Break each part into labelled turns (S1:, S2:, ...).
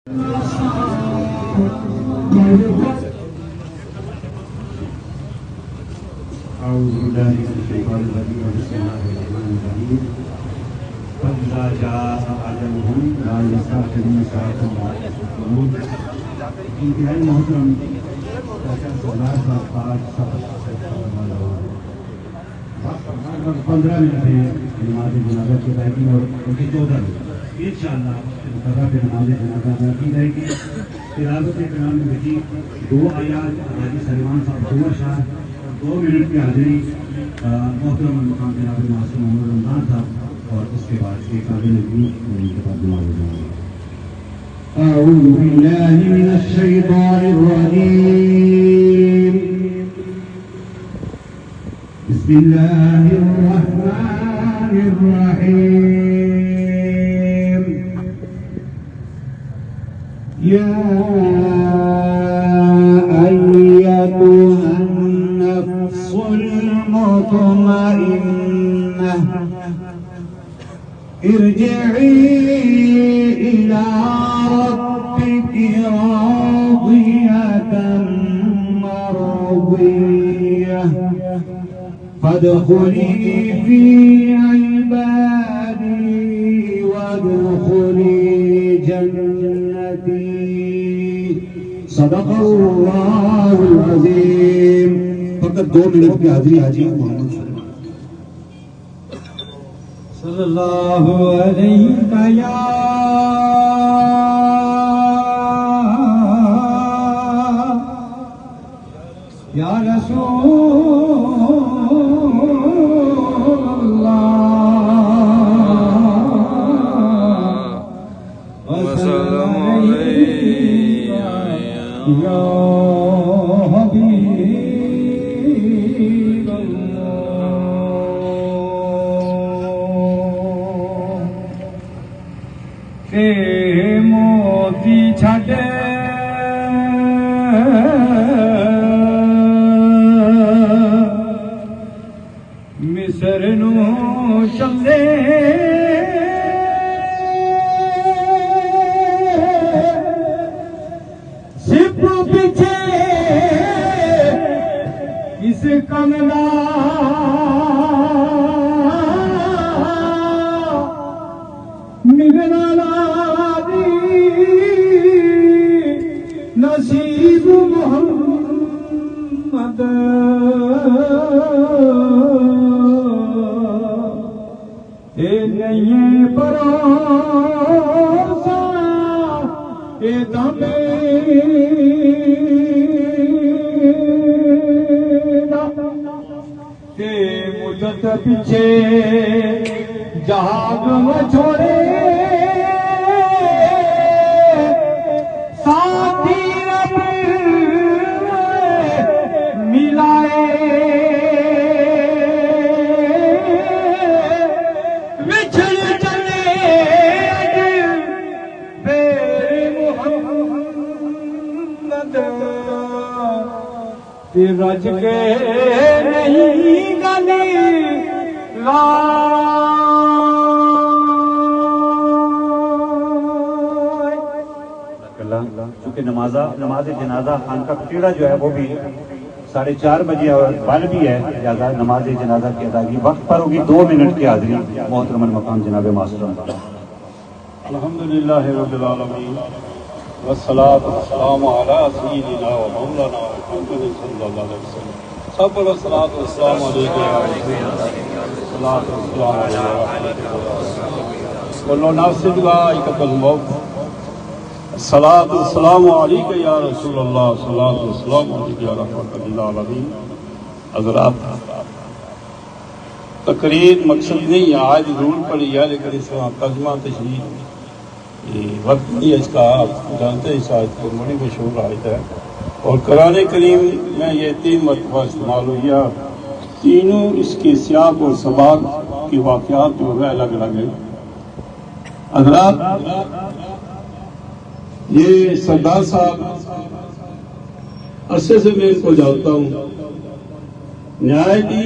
S1: أعوذ بالله من الشيطان الرجيم بسم الله الرحمن الرحيم فإذا جاء أجلهم لا يستأخرون ساعة ولا يستقدمون انتہائی محترم سردار صاحب کا آج سفر 15 منٹ ہے نماز جنازہ کی ادائیگی اور 14 منٹ انشاءاللہ مقررہ پہ نماز جنازہ ادا کی جائے گی. تلاوت کلام مجید 2 آیات حاجی سلیمان صاحب 2 اشعار 2 منٹ کی حاضری محترم مقام جناب معصوم محمد رمضان صاحب اور اس کے بعد ایک قابل نبی ان کے بعد دعا ہو جائے گی. اعوذ باللہ من الشیطان الرجیم بسم اللہ الرحمن الرحیم یا ایتها النفس المطمئنة ارجعي إلى ربك راضية مرضية فادخلي في عبادي وادخلي جنتي صدق اللہ العظیم. فقط 2 منٹ کی حاضری حاجی محمد صلی اللہ علیہ یا رسول اللہ وسلم علیہ یا حبیب اللہ کہ موتی چھٹ مصر نو چلے اس کملا مغنا دی نصیب محمد اے نہیں پروسا اے دمے مدت پیچھے جہاگ میں چھوڑے ساتھی رب ملائے بچھڑ چلے میرے محمد رج کے نہیں گلی
S2: چونکہ نماز جنازہ خانقاہ کٹیڑا جو ہے وہ بھی 4:30 بجے اور بل بھی ہے، لہٰذا نماز جنازہ کی ادائیگی وقت پر ہوگی. 2 منٹ کی حاضری محترم المقام جناب معصوم.
S3: الحمدللہ رب العالمین والصلاة والسلام علی سیدنا و مولانا محمد صلی اللہ علیہ وسلم. سب پر الصلاة والسلام علیکم یا رسول اللہ، الصلاة والسلام علیکم کلو نفس ذائقۃ الموت. الصلاة والسلام علیکم یا رسول اللہ، الصلاة والسلام علیکم یا رحمۃ للعالمین. حضرات، تقریر مقصد نہیں ہے، آج ضرور پڑی ہے، لیکن اس کا ترجمہ تشریح وقت نہیں ہے اس کا. آپ جانتے ہیں اس آیت کو بڑی مشہور آیت ہے اور قرآن کریم میں یہ 3 مرتبہ استعمال ہوئی ہے. تینوں اس کے سیاق اور سباق کے واقعات جو ہے الگ الگ ہیں. حضرات، یہ سردار صاحب عرصے سے میں ان کو جانتا ہوں. نہایتی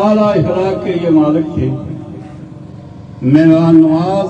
S3: اعلیٰ اخلاق کے یہ مالک تھے، مہمان نواز،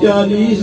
S3: 40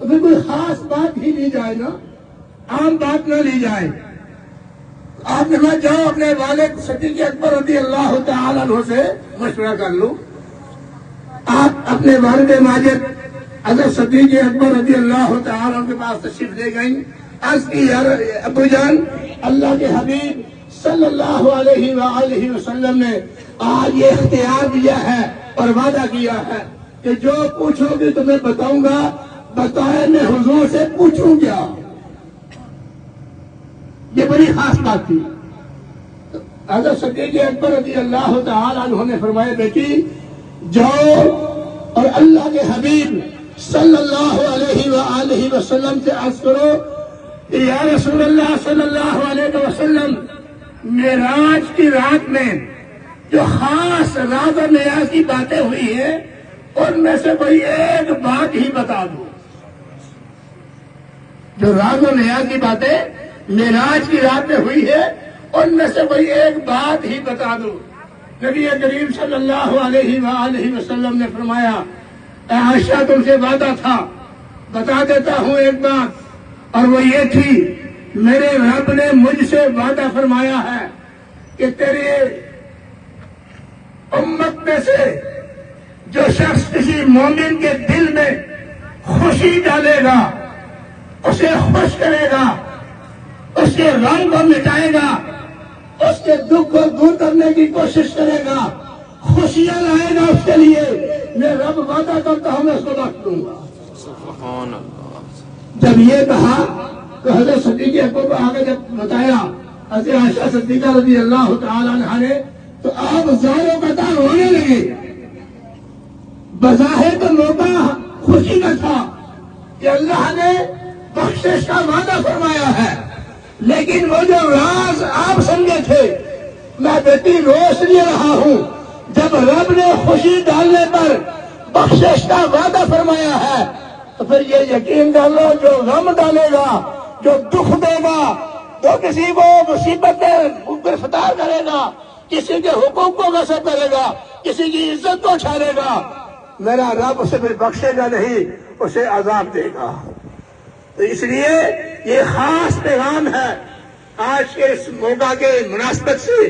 S4: تو پھر کوئی خاص بات ہی لی جائے نا، عام بات نہ لی جائے. آپ نماز جاؤ اپنے والد صدیق اکبر رضی اللہ تعالیٰ عنہ سے مشورہ کر لو. آپ اپنے والد ماجد حضرت صدیق اکبر رضی اللہ تعالیٰ عنہ کے پاس تشریف لے گئیں. عرض کی یا ابو جان، اللہ کے حبیب صلی اللہ علیہ وآلہ وسلم نے آج یہ اختیار دیا ہے اور وعدہ کیا ہے کہ جو پوچھو گے تمہیں بتاؤں گا، بتائے میں حضور سے پوچھوں کیا. یہ بڑی خاص بات تھی. حضرت صدیق اکبر رضی اللہ تعالیٰ عنہ نے فرمایا بیٹی جاؤ اور اللہ کے حبیب صلی اللہ علیہ وآلہ وسلم سے عرض کرو کہ یا رسول اللہ صلی اللہ علیہ وسلم، معراج کی رات میں جو خاص راز و نیاز کی باتیں ہوئی ہیں ان میں سے کوئی ایک بات ہی بتا دو. جو راز و نیاز کی باتیں معراج کی رات میں ہوئی ہے ان میں سے کوئی ایک بات ہی بتا دو. نبی کریم صلی اللہ علیہ وآلہ وسلم نے فرمایا اے عائشہ تم سے وعدہ تھا، بتا دیتا ہوں ایک بات، اور وہ یہ تھی میرے رب نے مجھ سے وعدہ فرمایا ہے کہ تیرے امت میں سے جو شخص کسی مومن کے دل میں خوشی ڈالے گا، اسے خوش کرے گا، اس کے غم کو مٹائے گا، اس کے دکھ کو دور کرنے کی کوشش کرے گا، خوشیاں لائے گا اس کے لیے، میں رب وعدہ کرتا ہوں میں اس کو بخش دوں گا.
S5: سبحان اللہ.
S4: جب یہ کہا تو حضرت صدیق اکبر کو آگے جب بتایا حضرت عائشہ صدیقہ رضی اللہ تعالیٰ عنہ نے، تو آپ زاروں کا تار ہونے لگے. بظاہر تو موقع خوشی کا تھا کہ اللہ نے بخشش کا وعدہ فرمایا ہے، لیکن وہ جو راز آپ سمجھے تھے میں بیٹی روش لے رہا ہوں. جب رب نے خوشی ڈالنے پر بخشش کا وعدہ فرمایا ہے تو پھر یہ یقین ڈالو جو غم ڈالے گا، جو دکھ دے گا، جو کسی کو مصیبت میں گرفتار کرے گا، کسی کے حقوق کو غصب کرے گا، کسی کی عزت کو چھاڑے گا، میرا رب اسے پھر بخشے گا نہیں، اسے عذاب دے گا. تو اس لیے یہ خاص پیغام ہے آج کے اس موقع کے مناسبت سے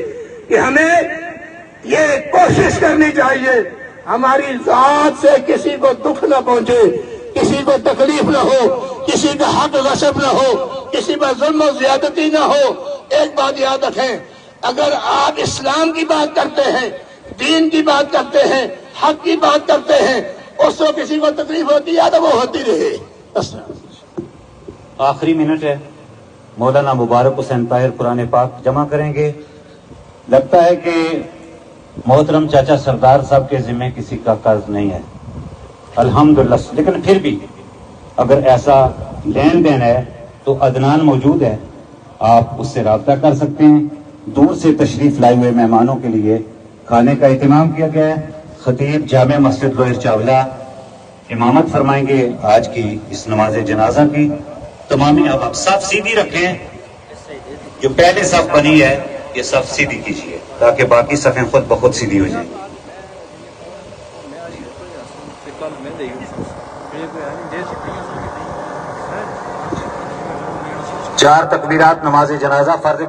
S4: کہ ہمیں یہ کوشش کرنی چاہیے ہماری ذات سے کسی کو دکھ نہ پہنچے، کسی کو تکلیف نہ ہو، کسی کا حق غصب نہ ہو، کسی پر ظلم و زیادتی نہ ہو. ایک بات یاد رکھیں، اگر آپ اسلام کی بات کرتے ہیں، دین کی بات کرتے ہیں، حق کی بات کرتے ہیں، اس کو کسی کو تکلیف ہوتی ہے تو وہ ہوتی رہے.
S2: آخری منٹ ہے، مولانا مبارک حسین طاہر قرآن پاک جمع کریں گے. لگتا ہے کہ محترم چاچا سردار صاحب کے ذمہ کسی کا قرض نہیں ہے الحمدللہ، لیکن پھر بھی اگر ایسا لین دین ہے تو عدنان موجود ہے، آپ اس سے رابطہ کر سکتے ہیں. دور سے تشریف لائے ہوئے مہمانوں کے لیے کھانے کا اہتمام کیا گیا ہے. خطیب جامع مسجد لوئر چاولہ امامت فرمائیں گے آج کی اس نماز جنازہ کی. تمامی آپ صف سیدھی رکھیں، جو پہلے صف بنی ہے یہ صف سیدھی کیجیے تاکہ باقی صفیں خود بخود سیدھی ہو جائیں. چار تکبیرات نماز جنازہ فرض